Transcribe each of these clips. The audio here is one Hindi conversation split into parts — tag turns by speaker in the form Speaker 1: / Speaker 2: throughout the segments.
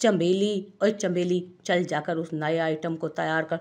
Speaker 1: चंबेली और चंबेली, चल जाकर उस नए आइटम को तैयार कर।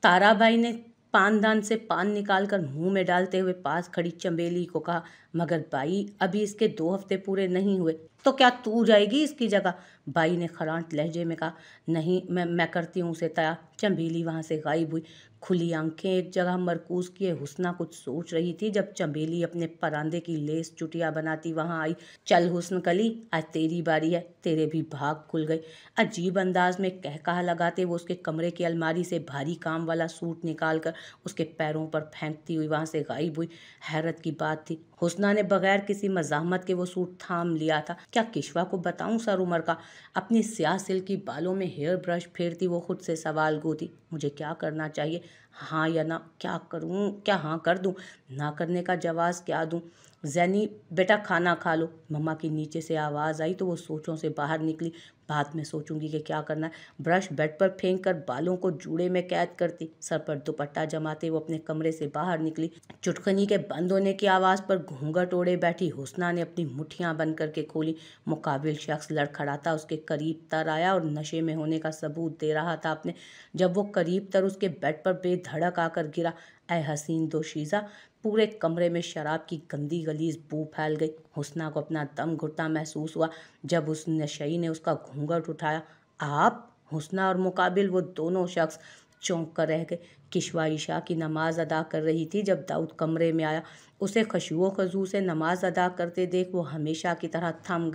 Speaker 1: ताराबाई ने पानदान से पान निकालकर मुंह में डालते हुए पास खड़ी चंबेली को कहा, मगर बाई, अभी इसके 2 हफ्ते पूरे नहीं हुए। तो क्या तू जाएगी इसकी जगह? बाई ने खरांट लहजे में कहा। नहीं, मैं करती हूँ उसे तैयार। चंबेली वहां से गायब हुई। खुली आंखें एक जगह मरकूज किए हुस्ना कुछ सोच रही थी जब चंबेली अपने परांदे की लेस चुटिया बनाती वहां आई। चल हुस्न कली, आज तेरी बारी है। तेरे भी भाग खुल गए। अजीब अंदाज में कहकहा लगाते वो उसके कमरे की अलमारी से भारी काम वाला सूट निकालकर उसके पैरों पर फेंकती हुई वहां से गायब हुई। हैरत की बात थी, हुस्ना ने बगैर किसी मजामत के वो सूट थाम लिया था। क्या किश्वा को बताऊं सर उमर का? अपनी स्याह सिल्की बालों में हेयर ब्रश फेरती वो खुद से सवाल गोती, मुझे क्या करना चाहिए? हाँ या ना? क्या करूं? क्या हाँ कर दूं? ना करने का जवाब क्या दूं? जैनी, बेटा खाना खा लो। मम्मा की नीचे से आवाज़ आई तो वो सोचों से बाहर निकली। बाद में सोचूंगी कि क्या करना है। ब्रश बेड पर फेंक कर बालों को जूड़े में कैद करती, सर पर दुपट्टा जमाते वो अपने कमरे से बाहर निकली। चुटकनी के बंद होने की आवाज़ पर घूंघट ओढ़े बैठी हुस्ना ने अपनी मुट्ठियां बंद करके खोली। मुकाबिल शख्स लड़खड़ाता उसके करीब तर आया और नशे में होने का सबूत दे रहा था अपने। जब वो करीब तर उसके बेड पर बेधड़क आकर गिरा, ऐ हसीन दोशीज़ा, पूरे कमरे में शराब की गंदी गलीज बू फैल गई। हुस्ना को अपना दम घुटता महसूस हुआ जब उस नशई ने उसका घूंघट उठाया। आप? हुस्ना और मुकाबिल वो दोनों शख्स चौंक कर रह गए। किश्वा ईशा की नमाज अदा कर रही थी जब दाऊद कमरे में आया। उसे खशुओ खजू से नमाज अदा करते देख वो हमेशा की तरह थम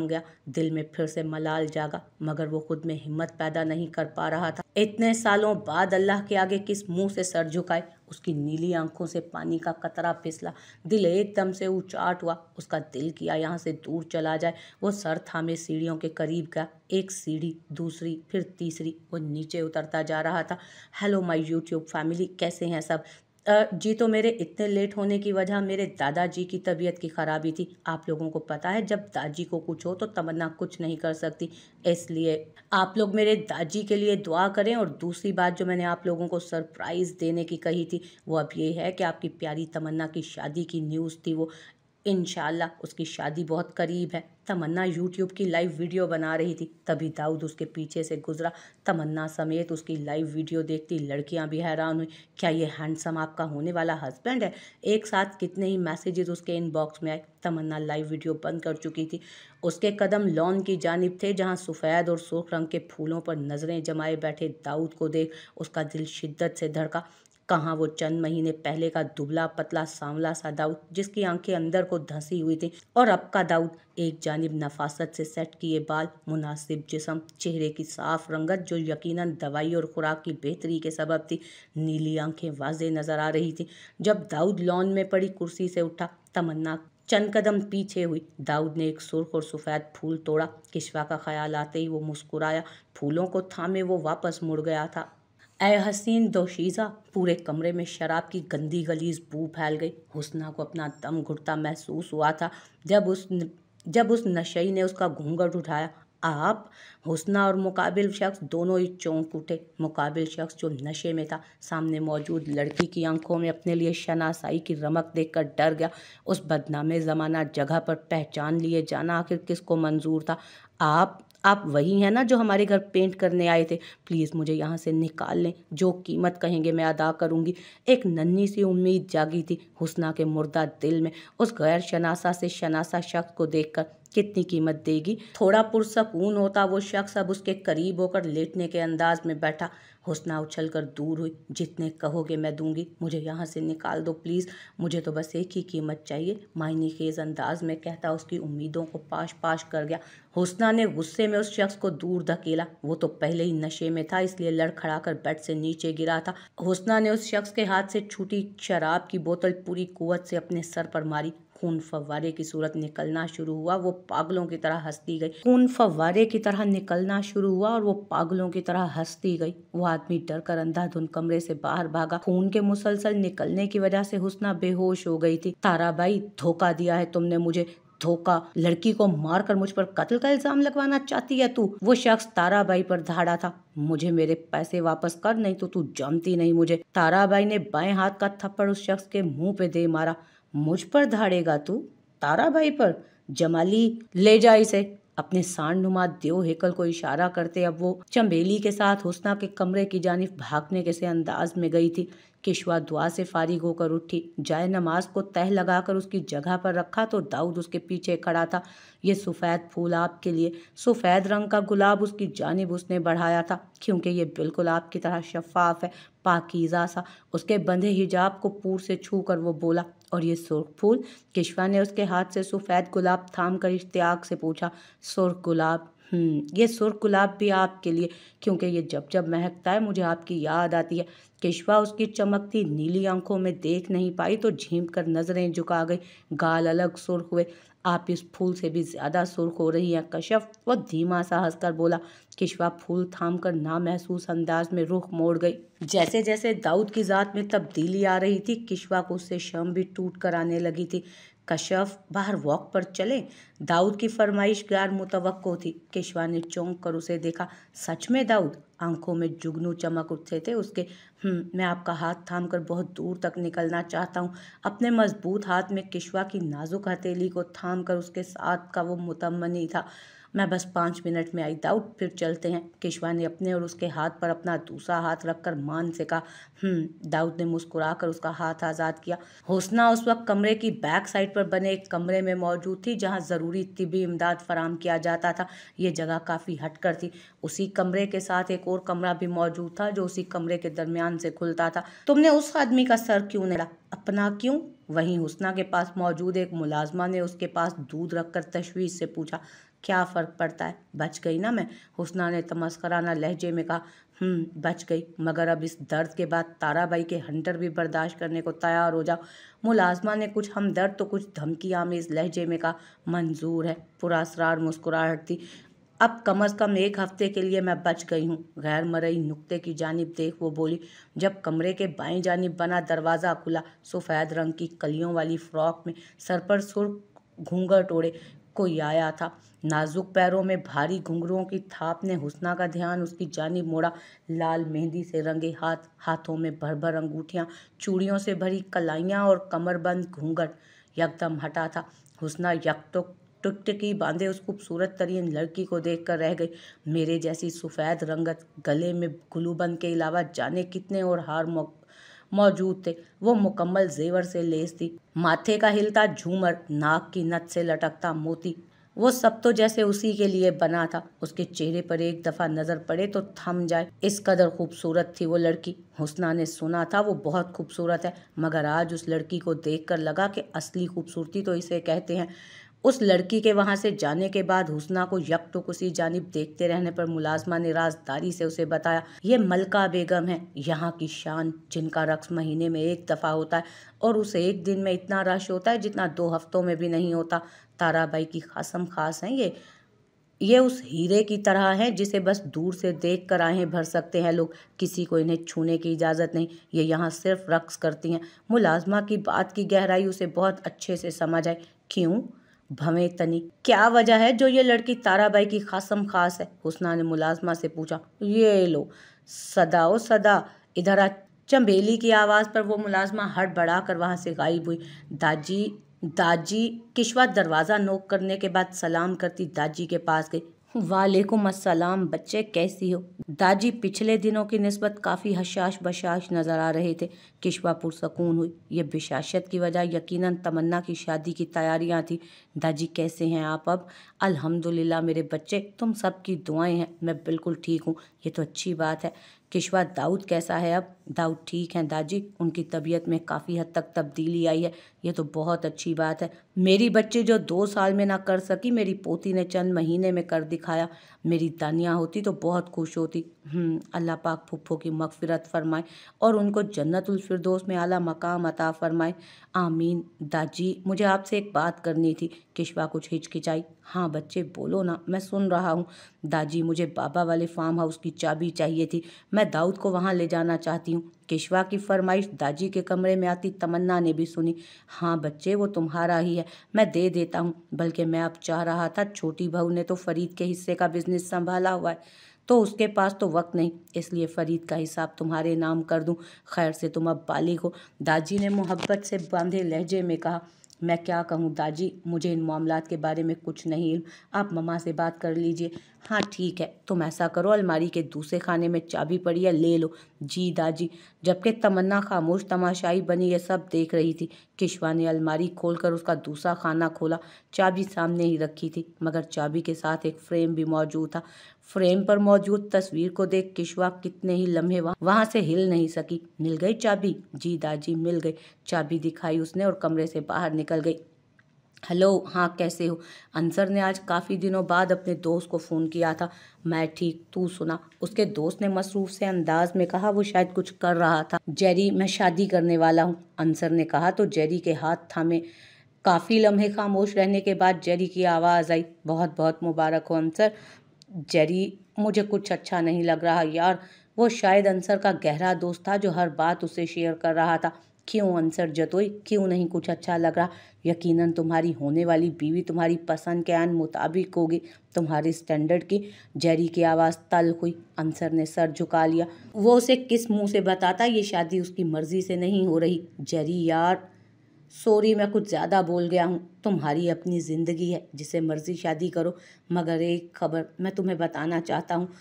Speaker 1: गया। दिल में फिर से मलाल जागा, मगर वो खुद में हिम्मत पैदा नहीं कर पा रहा था। इतने सालों बाद अल्लाह के आगे किस मुंह से सर झुकाए? उसकी नीली आंखों से पानी का कतरा फिसला। दिल एकदम से उचाट हुआ। उसका दिल किया यहाँ से दूर चला जाए। वो सर थामे सीढ़ियों के करीब गया। एक सीढ़ी, दूसरी, फिर तीसरी। वो नीचे उतरता जा रहा था। हेलो माय यूट्यूब फैमिली, कैसे हैं सब? जी, तो मेरे इतने लेट होने की वजह मेरे दादाजी की तबीयत की खराबी थी। आप लोगों को पता है, जब दादी को कुछ हो तो तमन्ना कुछ नहीं कर सकती, इसलिए आप लोग मेरे दादी के लिए दुआ करें। और दूसरी बात जो मैंने आप लोगों को सरप्राइज़ देने की कही थी वो अब ये है कि आपकी प्यारी तमन्ना की शादी की न्यूज़ थी वो इंशाल्लाह उसकी शादी बहुत करीब है। तमन्ना यूट्यूब की लाइव वीडियो बना रही थी, तभी दाऊद उसके पीछे से गुजरा। तमन्ना समेत उसकी लाइव वीडियो देखती लड़कियां भी हैरान हुई। क्या ये हैंडसम आपका होने वाला हस्बैंड है? एक साथ कितने ही मैसेजेस उसके इनबॉक्स में आए। तमन्ना लाइव वीडियो बंद कर चुकी थी। उसके कदम लॉन की जानिब थे जहां सफ़ेद और सुर्ख रंग के फूलों पर नजरें जमाए बैठे दाऊद को देख उसका दिल शिद्दत से धड़का। कहाँ वो चंद महीने पहले का दुबला पतला सांवला सा दाऊद जिसकी आंखें अंदर को धंसी हुई थी, और अब का दाऊद, एक जानिब नफासत से सेट किए बाल, मुनासिब जिस्म, चेहरे की साफ रंगत जो यकीनन दवाई और खुराक की बेहतरी के सबब थी। नीली आंखें वाजे नजर आ रही थी। जब दाऊद लॉन में पड़ी कुर्सी से उठा, तमन्ना चंद कदम पीछे हुई। दाऊद ने एक सुर्ख और सफ़ेद फूल तोड़ा। किश्वा का ख्याल आते ही वो मुस्कुराया। फूलों को थामे वो वापस मुड़ गया था। ऐ हसीन दोशीज़ा, पूरे कमरे में शराब की गंदी गलीज बू फैल गई। हुस्ना को अपना दम घुटता महसूस हुआ था जब उस नशई ने उसका घूंघट उठाया। आप? हुस्ना और मुकाबिल शख्स दोनों ही चौंक उठे। मुकाबिल शख्स जो नशे में था सामने मौजूद लड़की की आंखों में अपने लिए शनासाई की रमक देखकर डर गया। उस बदनामे ज़माना जगह पर पहचान लिए जाना आखिर किसको मंजूर था? आप वही हैं ना जो हमारे घर पेंट करने आए थे? प्लीज़ मुझे यहाँ से निकाल लें, जो कीमत कहेंगे मैं अदा करूँगी। एक नन्ही सी उम्मीद जागी थी हुस्ना के मुर्दा दिल में। उस गैर शनासा से शनासा शख्स को देखकर कितनी कीमत देगी? थोड़ा पुरसकून होता वो शख्स अब उसके करीब होकर लेटने के अंदाज में बैठा। हुस्ना उछलकर दूर हुई। जितने कहोगे मैं दूंगी, मुझे यहाँ से निकाल दो प्लीज़। मुझे तो बस एक ही कीमत चाहिए, मायने खेज अंदाज में कहता उसकी उम्मीदों को पाश पाश कर गया। हुस्ना ने गुस्से में उस शख्स को दूर धकेला। वो तो पहले ही नशे में था, इसलिए लड़खड़ाकर बेड से नीचे गिरा था। हुस्ना ने उस शख्स के हाथ से छूटी शराब की बोतल पूरी कुव्वत से अपने सर पर मारी। खून फव्वारे की सूरत निकलना शुरू हुआ। वो पागलों की तरह हंसती गई। खून फव्वारे की तरह निकलना शुरू हुआ और वो पागलों की तरह हंसती गई। वो आदमी डर कर अंधाधुंध कमरे से बाहर भागा। खून के मुसलसल निकलने की वजह से हुस्ना बेहोश हो गई थी। ताराबाई, धोखा दिया है तुमने मुझे, धोखा। लड़की को मारकर मुझ पर कत्ल का इल्जाम लगवाना चाहती है तू? वो शख्स ताराबाई पर धाड़ा था। मुझे मेरे पैसे वापस कर, नहीं तो तू जानती नहीं मुझे। ताराबाई ने बाएं हाथ का थप्पड़ उस शख्स के मुंह पे दे मारा। मुझ पर धाड़ेगा तू? ताराबाई पर? जमाली ले जा इसे। अपने सांडनुमा देव हेकल को इशारा करते अब वो चंबेली के साथ हुस्ना के कमरे की जानिब भागने के से अंदाज में गई थी। किश्वा दुआ से फारिग होकर उठी, जाए नमाज को तह लगाकर उसकी जगह पर रखा तो दाऊद उसके पीछे खड़ा था। ये सफ़ेद फूल आपके लिए। सफ़ेद रंग का गुलाब उसकी जानिब उसने बढ़ाया था, क्योंकि ये बिल्कुल आपकी तरह शफाफ है, पाकीज़ा सा। उसके बंधे हिजाब को पूर से छू कर वो बोला, और ये सुर्ख फूल? किश्वा ने उसके हाथ से सफ़ेद गुलाब थाम कर इश्तियाक से पूछा। सुर्ख गुलाब? ये सुर्ख गुलाब भी आपके लिए, क्योंकि ये जब जब महकता है मुझे आपकी याद आती है। किश्वा उसकी चमकती नीली आंखों में देख नहीं पाई तो झीम कर नजरें झुका गई। गाल अलग सुर्ख हुए। आप इस फूल से भी ज्यादा सुर्ख हो रही हैं कशफ। वो धीमा सा हंसकर बोला। किश्वा फूल थाम कर नामहसूस अंदाज में रुख मोड़ गई। जैसे जैसे दाऊद की जात में तब्दीली आ रही थी, किश्वा को उससे शर्म भी टूट कर आने लगी थी। कशफ, बाहर वॉक पर चलें? दाऊद की फरमाइश गैर मुतवक्को थी। किश्वा ने चौंक कर उसे देखा। सच में दाऊद? आंखों में जुगनू चमक उठे थे उसके। मैं आपका हाथ थामकर बहुत दूर तक निकलना चाहता हूँ। अपने मजबूत हाथ में किश्वा की नाजुक हथेली को थाम कर उसके साथ का वो मुतमनी था। मैं बस 5 मिनट में आई दाऊद, फिर चलते हैं। किश्वा ने अपने और उसके हाथ पर अपना दूसरा हाथ रखकर मान से कहा। दाऊद ने मुस्कुराकर उसका हाथ आज़ाद किया। हुस्ना उस वक्त कमरे की बैक साइड पर बने एक कमरे में मौजूद थी, जहां ज़रूरी तिब्बी इमदाद फराम किया जाता था। ये जगह काफ़ी हटकर थी। उसी कमरे के साथ एक और कमरा भी मौजूद था, जो उसी कमरे के दरमियान से खुलता था। तुमने उस आदमी का सर क्यों नहीं? अपना क्यों? वहीं हुस्ना के पास मौजूद एक मुलाजमा ने उसके पास दूध रखकर तशवीश से पूछा। क्या फ़र्क पड़ता है, बच गई ना मैं? हुस्ना ने तमस्कराना लहजे में कहा। बच गई, मगर अब इस दर्द के बाद ताराबाई के हंटर भी बर्दाश्त करने को तैयार हो जाओ। मुलाजमा ने कुछ हमदर्द तो कुछ धमकी आमेज लहजे में कहा। मंजूर है, पुरअसरार मुस्कुराहट थी। अब कम अज़ कम 1 हफ्ते के लिए मैं बच गई हूँ। गैर मरई नुक्ते की जानिब देख वो बोली। जब कमरे के बाईं जानिब बना दरवाज़ा खुला, सफ़ेद रंग की कलियों वाली फ्रॉक में, सर पर सुर्ख घूंघट ओढ़े कोई आया था। नाजुक पैरों में भारी घुंघरुओं की थाप ने हुस्ना का ध्यान उसकी जानिब मोड़ा। लाल मेहंदी से रंगे हाथ, हाथों में भर भर अंगूठियां, चूड़ियों से भरी कलाइयां और कमरबंद घूंघट यकदम हटा था। हुस्ना यकटुक टुकटुकी बांधे उस खूबसूरत तरीन लड़की को देखकर रह गई। मेरे जैसी सफ़ेद रंगत, गले में गुलूबंद के अलावा जाने कितने और हार मौजूद थे। वो मुकम्मल जेवर से लेस थी। माथे का हिलता झूमर, नाक की नथ से लटकता मोती, वो सब तो जैसे उसी के लिए बना था। उसके चेहरे पर एक दफा नजर पड़े तो थम जाए, इस कदर खूबसूरत थी वो लड़की। हुस्ना ने सुना था वो बहुत खूबसूरत है, मगर आज उस लड़की को देखकर लगा कि असली खूबसूरती तो इसे कहते हैं। उस लड़की के वहां से जाने के बाद हुस्ना को यकटुक उसी जानिब देखते रहने पर मुलाजमा ने राजदारी से उसे बताया। ये मलका बेगम है, यहाँ की शान, जिनका रक्स महीने में 1 दफा होता है, और उस एक दिन में इतना रश होता है जितना 2 हफ्तों में भी नहीं होता। ताराबाई की कसम खास हैं ये उस हीरे की तरह हैं जिसे बस दूर से देख कर आहें भर सकते हैं लोग। किसी को इन्हें छूने की इजाज़त नहीं। ये यहाँ सिर्फ रक्स करती हैं। मुलाजमा की बात की गहराई उसे बहुत अच्छे से समझ आई। क्यों? भवें तनी, क्या वजह है जो ये लड़की ताराबाई की कसम खास है? हुस्ना ने मुलाजमा से पूछा। ये लो सदा, ओ सदा इधर आ। चंबेली की आवाज़ पर वो मुलाजमा हड़बड़ा कर वहाँ से गायब हुई। दाजी, दाजी। किश्वा दरवाज़ा नोक करने के बाद सलाम करती दाजी के पास गई। वालेकुम अस्सलाम बच्चे, कैसी हो? दाजी पिछले दिनों की निस्बत काफ़ी हशाश बशाश नज़र आ रहे थे। किश्वा पुरसकून हुई। ये बिशाशत की वजह यकीनन तमन्ना की शादी की तैयारियां थी। दादी कैसे हैं आप अब? अल्हम्दुलिल्लाह मेरे बच्चे, तुम सबकी दुआएं हैं, मैं बिल्कुल ठीक हूँ। ये तो अच्छी बात है। किश्वा, दाऊद कैसा है अब? दाऊद ठीक हैं दादी, उनकी तबीयत में काफ़ी हद तक तब्दीली आई है। ये तो बहुत अच्छी बात है। मेरी बच्ची जो 2 साल में ना कर सकी, मेरी पोती ने चंद महीने में कर दिखाया। मेरी दानिया होती तो बहुत खुश होती। अल्लाह पाक फुफ्फो की मगफिरत फरमाए और उनको जन्नतुल फिरदौस में आला मकाम अता फरमाए। आमीन। दादी, मुझे आपसे एक बात करनी थी। किश्वा कुछ हिचकिचाई। हाँ बच्चे बोलो ना, मैं सुन रहा हूँ। दादी, मुझे बाबा वाले फार्म हाउस की चाबी चाहिए थी, मैं दाऊद को वहाँ ले जाना चाहती हूँ। किश्वा की फरमाइश दादी के कमरे में आती तमन्ना ने भी सुनी। हाँ बच्चे, वो तुम्हारा ही है, मैं दे देता हूँ। बल्कि मैं अब चाह रहा था, छोटी बहू ने तो फरीद के हिस्से का बिजनेस संभाला हुआ है, तो उसके पास तो वक्त नहीं, इसलिए फरीद का हिसाब तुम्हारे नाम कर दूं। खैर से तुम अब बालिग हो, दादी ने मोहब्बत से बांधे लहजे में कहा। मैं क्या कहूँ दादी, मुझे इन मामलात के बारे में कुछ नहीं इल्म। आप मम्मा से बात कर लीजिए। हाँ ठीक है, तुम ऐसा करो, अलमारी के दूसरे खाने में चाबी पड़ी है, ले लो। जी दादी। जबकि तमन्ना खामोश तमाशाई बनी ये सब देख रही थी, किश्वा ने अलमारी खोलकर उसका दूसरा खाना खोला। चाबी सामने ही रखी थी, मगर चाबी के साथ एक फ्रेम भी मौजूद था। फ्रेम पर मौजूद तस्वीर को देख किश्वा कितने ही लम्हे वहां से हिल नहीं सकी। मिल गई चाबी? जी दादी मिल गई। चाबी दिखाई उसने और कमरे से बाहर निकल गई। हेलो, हाँ कैसे हो? अंसर ने आज काफ़ी दिनों बाद अपने दोस्त को फ़ोन किया था। मैं ठीक, तू सुना? उसके दोस्त ने मसरूफ से अंदाज में कहा। वो शायद कुछ कर रहा था। जेरी, मैं शादी करने वाला हूँ, अंसर ने कहा तो जेरी के हाथ थामे। काफ़ी लम्हे खामोश रहने के बाद जेरी की आवाज़ आई। बहुत बहुत मुबारक हो अंसर। जेरी, मुझे कुछ अच्छा नहीं लग रहा यार। वो शायद अंसर का गहरा दोस्त था जो हर बात उसे शेयर कर रहा था। क्यों अंसर जतोई, क्यों नहीं कुछ अच्छा लग रहा? यकीनन तुम्हारी होने वाली बीवी तुम्हारी पसंद के आन मुताबिक होगी, तुम्हारी स्टैंडर्ड की। जेरी की आवाज़ तल्ख हुई। अंसर ने सर झुका लिया। वो उसे किस मुंह से बताता ये शादी उसकी मर्जी से नहीं हो रही? जेरी यार, सॉरी मैं कुछ ज़्यादा बोल गया हूँ। तुम्हारी अपनी ज़िंदगी है, जिसे मर्जी शादी करो। मगर एक खबर मैं तुम्हें बताना चाहता हूँ।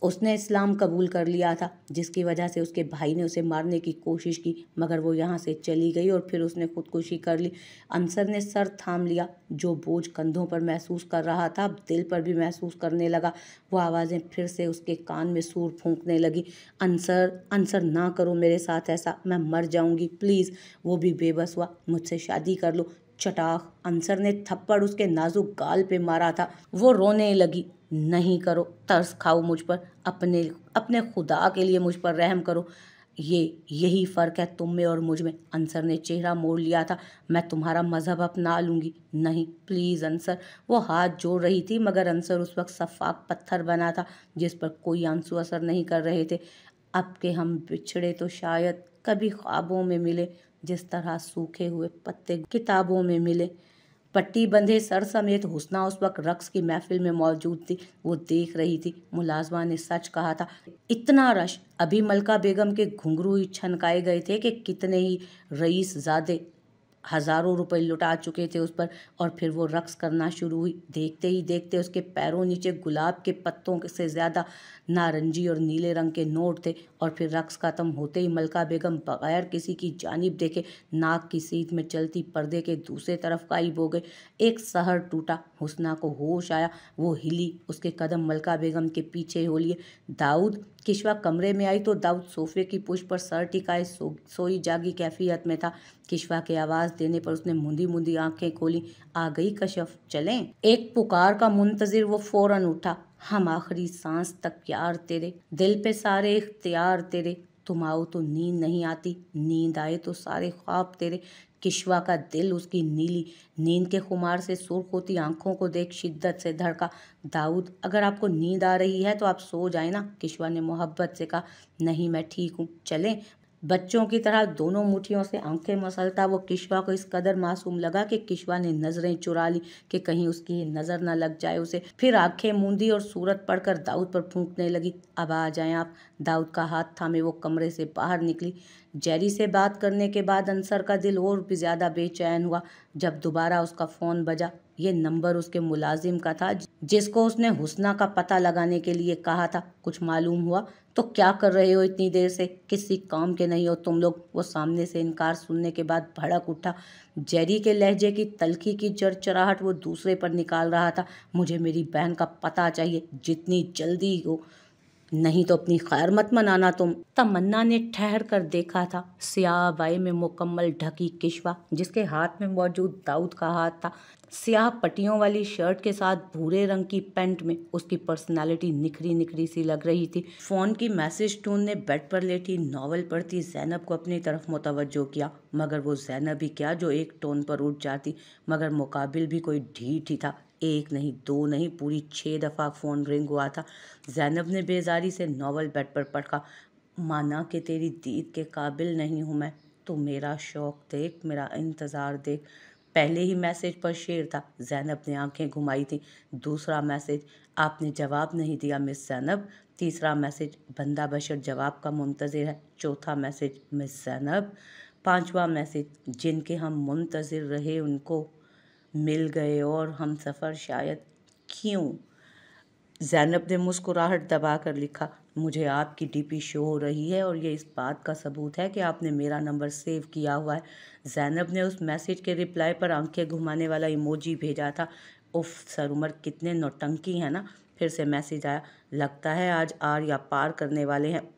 Speaker 1: उसने इस्लाम कबूल कर लिया था, जिसकी वजह से उसके भाई ने उसे मारने की कोशिश की, मगर वो यहाँ से चली गई और फिर उसने खुदकुशी कर ली। अंसर ने सर थाम लिया। जो बोझ कंधों पर महसूस कर रहा था अब दिल पर भी महसूस करने लगा। वो आवाज़ें फिर से उसके कान में सूर फूंकने लगी। अंसर, अंसर ना करो मेरे साथ ऐसा, मैं मर जाऊंगी प्लीज़। वो भी बेबस हुआ। मुझसे शादी कर लो। चटाक, अंसर ने थप्पड़ उसके नाजुक गाल पे मारा था। वो रोने लगी। नहीं करो, तरस खाओ मुझ पर, अपने अपने खुदा के लिए मुझ पर रहम करो। यही फ़र्क है तुम में और मुझ में। अंसर ने चेहरा मोड़ लिया था। मैं तुम्हारा मजहब अपना लूँगी। नहीं प्लीज़ अंसर। वो हाथ जोड़ रही थी, मगर अंसर उस वक्त सफ़ाक पत्थर बना था, जिस पर कोई आंसू असर नहीं कर रहे थे। अब के हम बिछड़े तो शायद कभी ख्वाबों में मिले, जिस तरह सूखे हुए पत्ते किताबों में मिले। पट्टी बंधे सर समेत हुस्ना उस वक्त रक्स की महफिल में मौजूद थी। वो देख रही थी। मुलाजमा ने सच कहा था। इतना रश! अभी मलका बेगम के घुंघरू ही छनकाए गए थे कि कितने ही रईस ज़ादे हजारों रुपए लुटा चुके थे उस पर। और फिर वो रक्स करना शुरू हुई। देखते ही देखते उसके पैरों नीचे गुलाब के पत्तों से ज्यादा नारंगी और नीले रंग के नोट थे। और फिर रक्स खत्म होते ही मलका बेगम बगैर किसी की जानिब देखे नाक की सीध में चलती पर्दे के दूसरे तरफ गायब हो गए। एक सहर टूटा। हुस्ना को होश आया। वो हिली। उसके कदम मलका बेगम के पीछे हो लिए। दाऊद! किश्वा कमरे में आई तो दाऊद सोफे की पुश पर सर टिकाए सोई जागी कैफियत में था। किश्वा के आवाज देने पर उसने मुंदी मुंदी आंखें खोली। आ गई कशफ, चलें? एक पुकार का मुंतजिर वो फौरन उठा। हम आखिरी सांस तक प्यार तेरे, दिल पे सारे इख्तियार तेरे। तुम आओ तो नींद नहीं आती, नींद आए तो सारे ख्वाब तेरे। किश्वा का दिल उसकी नीली नींद के खुमार से सुर्ख होती आंखों को देख शिद्दत से धड़का। दाऊद, अगर आपको नींद आ रही है तो आप सो जाए ना, किश्वा ने मोहब्बत से कहा। नहीं, मैं ठीक हूँ, चलें? बच्चों की तरह दोनों मुट्ठियों से आंखें मसलता वो किश्वा को इस कदर मासूम लगा कि किश्वा ने नजरें चुरा ली कि कहीं उसकी नजर न लग जाए उसे। फिर आंखें मूंदी और सूरत पड़कर दाऊद पर फूंकने लगी। अब आ जाएं आप। दाऊद का हाथ थामे वो कमरे से बाहर निकली। जेरी से बात करने के बाद अंसर का दिल और भी ज्यादा बेचैन हुआ। जब दोबारा उसका फोन बजा, ये नंबर उसके मुलाजिम का था जिसको उसने हुस्ना का पता लगाने के लिए कहा था। कुछ मालूम हुआ? तो क्या कर रहे हो इतनी देर से? किसी काम के नहीं हो तुम लोग? वो सामने से इनकार सुनने के बाद भड़क उठा। जेरी के लहजे की तल्खी की चरचराहट वो दूसरे पर निकाल रहा था। मुझे मेरी बहन का पता चाहिए, जितनी जल्दी हो, नहीं तो अपनी खैर मत मनाना तुम। तमन्ना ने ठहर कर देखा था। स्याह बाई में मुकम्मल ढकी किश्वा, जिसके हाथ में मौजूद दाऊद का हाथ था। स्याह पट्टियों वाली शर्ट के साथ भूरे रंग की पैंट में उसकी पर्सनालिटी निखरी निखरी सी लग रही थी। फोन की मैसेज टून ने बेड पर लेटी नॉवल पढ़ती जैनब को अपनी तरफ मुतवज्जो किया, मगर वो जैनब ही क्या जो एक टोन पर उठ जाती, मगर मुकाबिल भी कोई ढीठ ही था। एक नहीं, दो नहीं, पूरी 6 दफ़ा फ़ोन रिंग हुआ था। जैनब ने बेजारी से नॉवल बेड पर पढ़ा। माना कि तेरी दीद के काबिल नहीं हूँ मैं, तो मेरा शौक देख, मेरा इंतज़ार देख। पहले ही मैसेज पर शेर था। जैनब ने आंखें घुमाई थी। दूसरा मैसेज, आपने जवाब नहीं दिया मिस जैनब। तीसरा मैसेज, बंदा बशर जवाब का मुंतज़िर है। चौथा मैसेज, मिस जैनब। 5वां मैसेज, जिनके हम मुंतज़िर रहे उनको मिल गए और हम सफ़र शायद। क्यों? ज़ैनब ने मुस्कुराहट दबाकर लिखा, मुझे आपकी डीपी शो हो रही है और ये इस बात का सबूत है कि आपने मेरा नंबर सेव किया हुआ है। ज़ैनब ने उस मैसेज के रिप्लाई पर आंखें घुमाने वाला इमोजी भेजा था। उफ सर उमर, कितने नौटंकी हैं ना। फिर से मैसेज आया, लगता है आज आर या पार करने वाले हैं।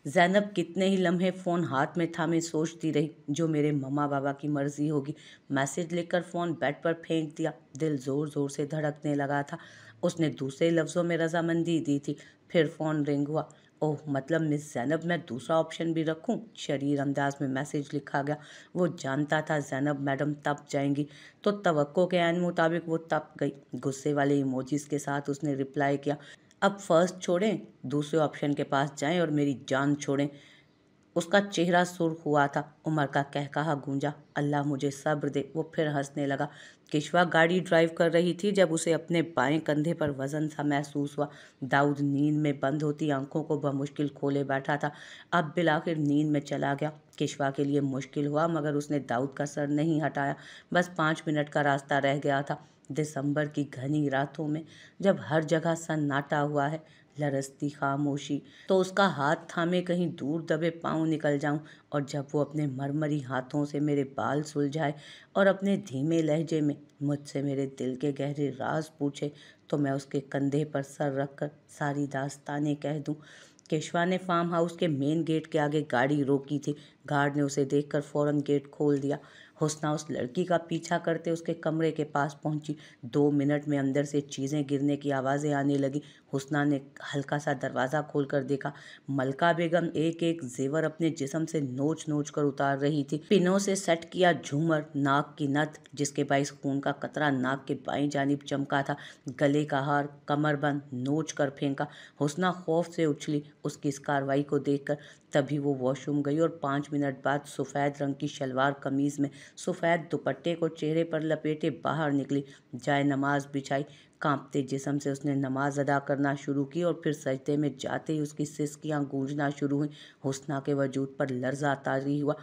Speaker 1: ज़ैनब कितने ही लम्हे फ़ोन हाथ में थामे सोचती रही, जो मेरे मम्मा बाबा की मर्ज़ी होगी। मैसेज लिखकर फ़ोन बेड पर फेंक दिया। दिल ज़ोर ज़ोर से धड़कने लगा था। उसने दूसरे लफ्ज़ों में रजामंदी दी थी। फिर फ़ोन रिंग हुआ। ओह, मतलब मिस ज़ैनब, मैं दूसरा ऑप्शन भी रखूं? शरीर अंदाज में मैसेज लिखा गया। वो जानता था ज़ैनब मैडम तब जाएंगी, तो तवक्को के ऐन मुताबिक वो तब गई। गुस्से वाले इमोजीज के साथ उसने रिप्लाई किया, अब फर्स्ट छोड़ें, दूसरे ऑप्शन के पास जाएं और मेरी जान छोड़ें। उसका चेहरा सुर्ख हुआ था। उमर का कहकहा गूंजा, अल्लाह मुझे सब्र दे। वो फिर हंसने लगा। किश्वा गाड़ी ड्राइव कर रही थी जब उसे अपने बाएं कंधे पर वजन सा महसूस हुआ। दाऊद नींद में बंद होती आंखों को बमुश्किल खोले बैठा था। अब बिलाखिर नींद में चला गया। किश्वा के लिए मुश्किल हुआ, मगर उसने दाऊद का सर नहीं हटाया। बस 5 मिनट का रास्ता रह गया था। दिसंबर की घनी रातों में, जब हर जगह सन्नाटा हुआ है, लरसती खामोशी, तो उसका हाथ थामे कहीं दूर दबे पाँव निकल जाऊं, और जब वो अपने मरमरी हाथों से मेरे बाल सुलझाए और अपने धीमे लहजे में मुझसे मेरे दिल के गहरे राज पूछे, तो मैं उसके कंधे पर सर रखकर सारी दास्तानें कह दूं। केशवा ने फार्म हाउस के मेन गेट के आगे गाड़ी रोकी थी। गार्ड ने उसे देखकर फौरन गेट खोल दिया। हुस्ना उस लड़की का पीछा करते उसके कमरे के पास पहुंची। 2 मिनट में अंदर से चीज़ें गिरने की आवाज़ें आने लगी। हुस्ना ने हल्का सा दरवाज़ा खोलकर देखा। मलका बेगम एक एक जेवर अपने जिस्म से नोच नोच कर उतार रही थी। पिनों से सेट किया झूमर, नाक की नथ जिसके बाइस खून का कतरा नाक के बाईं जानिब चमका था, गले का हार, कमरबंद नोच कर फेंका। हुस्ना खौफ से उछली उसकी इस कार्रवाई को देखकर। तभी वो वॉशरूम गई और 5 मिनट बाद सफ़ेद रंग की शलवार कमीज़ में सफ़ेद दुपट्टे को चेहरे पर लपेटे बाहर निकली। जाए नमाज बिछाई। कांपते जिस्म से उसने नमाज अदा करना शुरू की और फिर सजदे में जाते ही उसकी सिसकियां गूंजना शुरू हुई। हुस्ना के वजूद पर लर्जा तारी हुआ।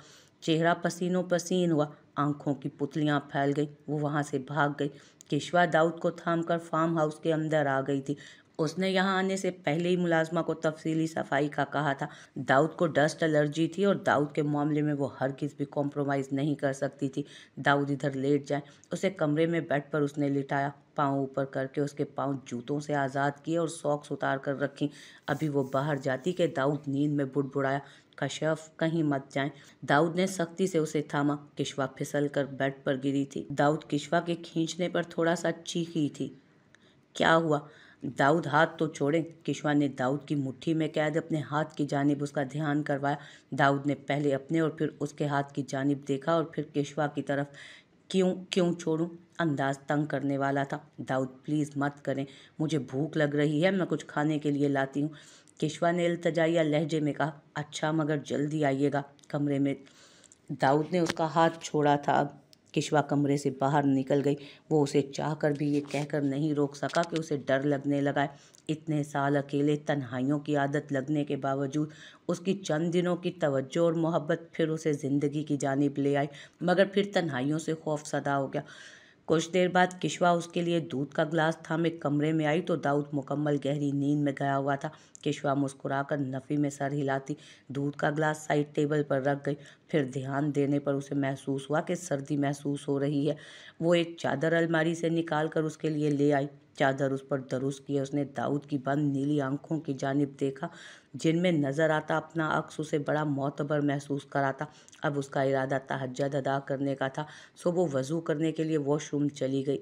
Speaker 1: चेहरा पसीनों पसीन हुआ। आंखों की पुतलियां फैल गई। वो वहां से भाग गई। किश्वा दाऊद को थामकर फार्म हाउस के अंदर आ गई थी। उसने यहाँ आने से पहले ही मुलाजमा को तफसीली सफाई का कहा था। दाऊद को डस्ट एलर्जी थी और दाऊद के मामले में वो हरगिज़ भी कॉम्प्रोमाइज़ नहीं कर सकती थी। दाऊद इधर लेट जाए, उसे कमरे में बेड पर उसने लिटाया। पाँव ऊपर करके उसके पाँव जूतों से आज़ाद किए और सॉक्स उतार कर रखी। अभी वो बाहर जाती कि दाऊद नींद में बुड़बुड़ाया, कशफ कहीं मत जाएं। दाऊद ने सख्ती से उसे थामा। किश्वा फिसल कर बेड पर गिरी थी। दाऊद किश्वा के खींचने पर थोड़ा सा चीखी थी। क्या हुआ? दाऊद हाथ तो छोड़े। किश्वा ने दाऊद की मुट्ठी में कैद अपने हाथ की जानिब उसका ध्यान करवाया। दाऊद ने पहले अपने और फिर उसके हाथ की जानिब देखा और फिर किश्वा की तरफ। क्यों क्यों छोड़ूं? अंदाज तंग करने वाला था। दाऊद प्लीज़ मत करें, मुझे भूख लग रही है, मैं कुछ खाने के लिए लाती हूँ। किश्वा ने इल्तजाइया लहजे में कहा, अच्छा मगर जल्दी आइएगा। कमरे में दाऊद ने उसका हाथ छोड़ा था। किश्वा कमरे से बाहर निकल गई। वो उसे चाहकर भी ये कहकर नहीं रोक सका कि उसे डर लगने लगा है। इतने साल अकेले तन्हाइयों की आदत लगने के बावजूद उसकी चंद दिनों की तवज्जो और मोहब्बत फिर उसे ज़िंदगी की जानिब ले आई, मगर फिर तन्हाइयों से खौफ सदा हो गया। कुछ देर बाद किश्वा उसके लिए दूध का गिलास थामे कमरे में आई तो दाऊद मुकम्मल गहरी नींद में गया हुआ था। किश्वा मुस्कुराकर नफ़ी में सर हिलाती दूध का गिलास साइड टेबल पर रख गई। फिर ध्यान देने पर उसे महसूस हुआ कि सर्दी महसूस हो रही है। वो एक चादर अलमारी से निकाल कर उसके लिए ले आई। चादर उस पर दरुस्त किए उसने दाऊद की बंद नीली आंखों की जानिब देखा, जिनमें नजर आता अपना अक्स उसे बड़ा मोतबर महसूस कराता। अब उसका इरादा तहज्जुद अदा करने का था, सो वो वज़ू करने के लिए वॉशरूम चली गई।